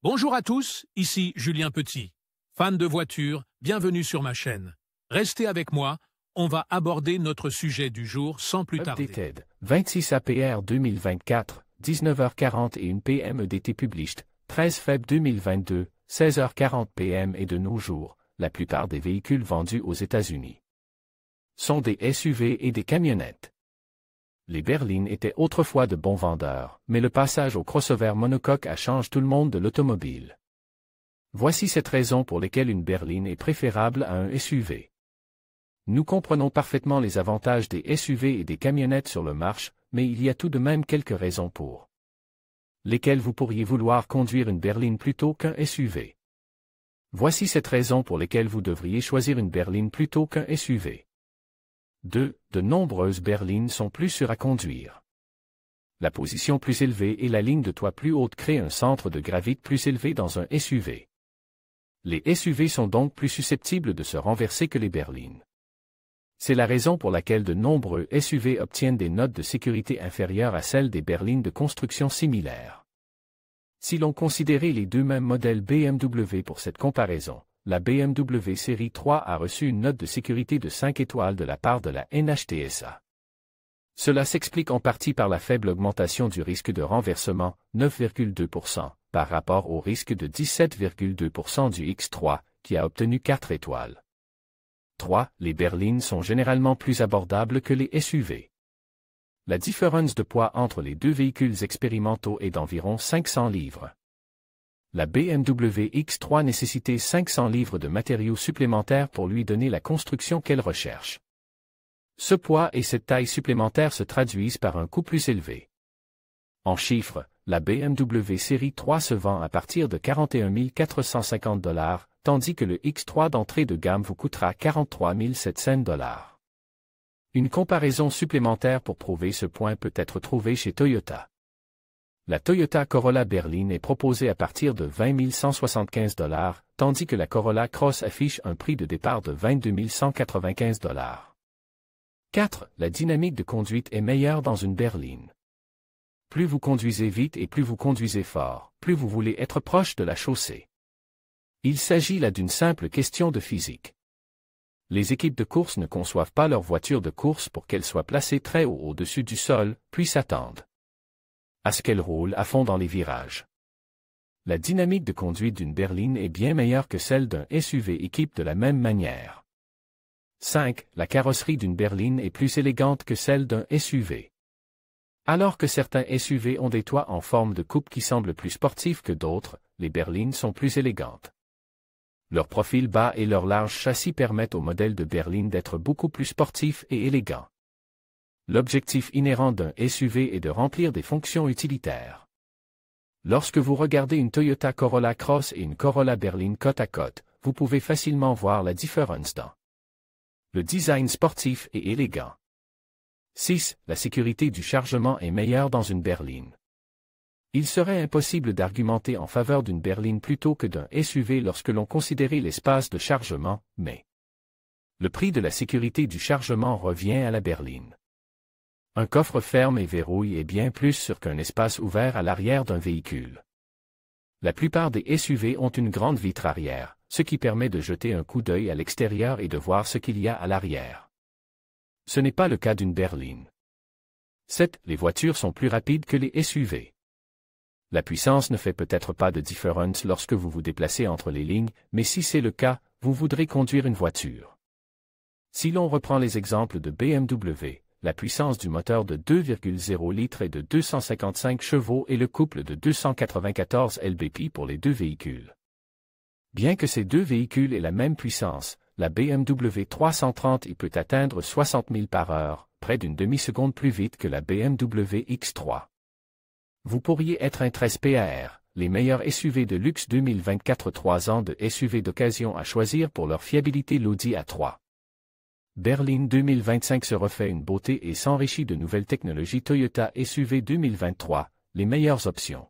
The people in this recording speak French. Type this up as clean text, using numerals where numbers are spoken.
Bonjour à tous, ici Julien Petit. Fan de voitures, bienvenue sur ma chaîne. Restez avec moi, on va aborder notre sujet du jour sans plus tarder. Updated, 26 APR 2024, 19h40 et 1 PM EDT published, 13 Feb 2022, 16h40 PM et de nos jours, la plupart des véhicules vendus aux États-Unis sont des SUV et des camionnettes. Les berlines étaient autrefois de bons vendeurs, mais le passage au crossover monocoque a changé tout le monde de l'automobile. Voici 7 raisons pour lesquelles une berline est préférable à un SUV. Nous comprenons parfaitement les avantages des SUV et des camionnettes sur le marché, mais il y a tout de même quelques raisons pour lesquelles vous pourriez vouloir conduire une berline plutôt qu'un SUV. Voici 7 raisons pour lesquelles vous devriez choisir une berline plutôt qu'un SUV. 2. De nombreuses berlines sont plus sûres à conduire. La position plus élevée et la ligne de toit plus haute créent un centre de gravité plus élevé dans un SUV. Les SUV sont donc plus susceptibles de se renverser que les berlines. C'est la raison pour laquelle de nombreux SUV obtiennent des notes de sécurité inférieures à celles des berlines de construction similaire. Si l'on considérait les deux mêmes modèles BMW pour cette comparaison, la BMW série 3 a reçu une note de sécurité de 5 étoiles de la part de la NHTSA. Cela s'explique en partie par la faible augmentation du risque de renversement, 9,2%, par rapport au risque de 17,2% du X3, qui a obtenu 4 étoiles. 3. Les berlines sont généralement plus abordables que les SUV. La différence de poids entre les deux véhicules expérimentaux est d'environ 500 livres. La BMW X3 nécessitait 500 livres de matériaux supplémentaires pour lui donner la construction qu'elle recherche. Ce poids et cette taille supplémentaire se traduisent par un coût plus élevé. En chiffres, la BMW série 3 se vend à partir de 41 450 $, tandis que le X3 d'entrée de gamme vous coûtera 43 700 $. Une comparaison supplémentaire pour prouver ce point peut être trouvée chez Toyota. La Toyota Corolla berline est proposée à partir de 20 175 $, tandis que la Corolla Cross affiche un prix de départ de 22 195 $. 4. La dynamique de conduite est meilleure dans une berline. Plus vous conduisez vite et plus vous conduisez fort, plus vous voulez être proche de la chaussée. Il s'agit là d'une simple question de physique. Les équipes de course ne conçoivent pas leur voiture de course pour qu'elle soit placée très haut au-dessus du sol, puis s'attendent à ce qu'elle roule à fond dans les virages. La dynamique de conduite d'une berline est bien meilleure que celle d'un SUV équipé de la même manière. 5. La carrosserie d'une berline est plus élégante que celle d'un SUV. Alors que certains SUV ont des toits en forme de coupe qui semblent plus sportifs que d'autres, les berlines sont plus élégantes. Leur profil bas et leur large châssis permettent au modèle de berline d'être beaucoup plus sportif et élégant. L'objectif inhérent d'un SUV est de remplir des fonctions utilitaires. Lorsque vous regardez une Toyota Corolla Cross et une Corolla berline côte à côte, vous pouvez facilement voir la différence dans le design sportif et élégant. 6. La sécurité du chargement est meilleure dans une berline. Il serait impossible d'argumenter en faveur d'une berline plutôt que d'un SUV lorsque l'on considérait l'espace de chargement, mais le prix de la sécurité du chargement revient à la berline. Un coffre ferme et verrouille est bien plus sûr qu'un espace ouvert à l'arrière d'un véhicule. La plupart des SUV ont une grande vitre arrière, ce qui permet de jeter un coup d'œil à l'extérieur et de voir ce qu'il y a à l'arrière. Ce n'est pas le cas d'une berline. 7. Les voitures sont plus rapides que les SUV. La puissance ne fait peut-être pas de différence lorsque vous vous déplacez entre les lignes, mais si c'est le cas, vous voudrez conduire une voiture. Si l'on reprend les exemples de BMW, la puissance du moteur de 2,0 litres est de 255 chevaux et le couple de 294 lb pour les deux véhicules. Bien que ces deux véhicules aient la même puissance, la BMW 330 y peut atteindre 60 000 par heure, près d'une demi-seconde plus vite que la BMW X3. Vous pourriez être un 13 PAR, les meilleurs SUV de luxe 2024. 3 ans de SUV d'occasion à choisir pour leur fiabilité. l'Audi A3 berline 2025 se refait une beauté et s'enrichit de nouvelles technologies. Toyota SUV 2023, les meilleures options.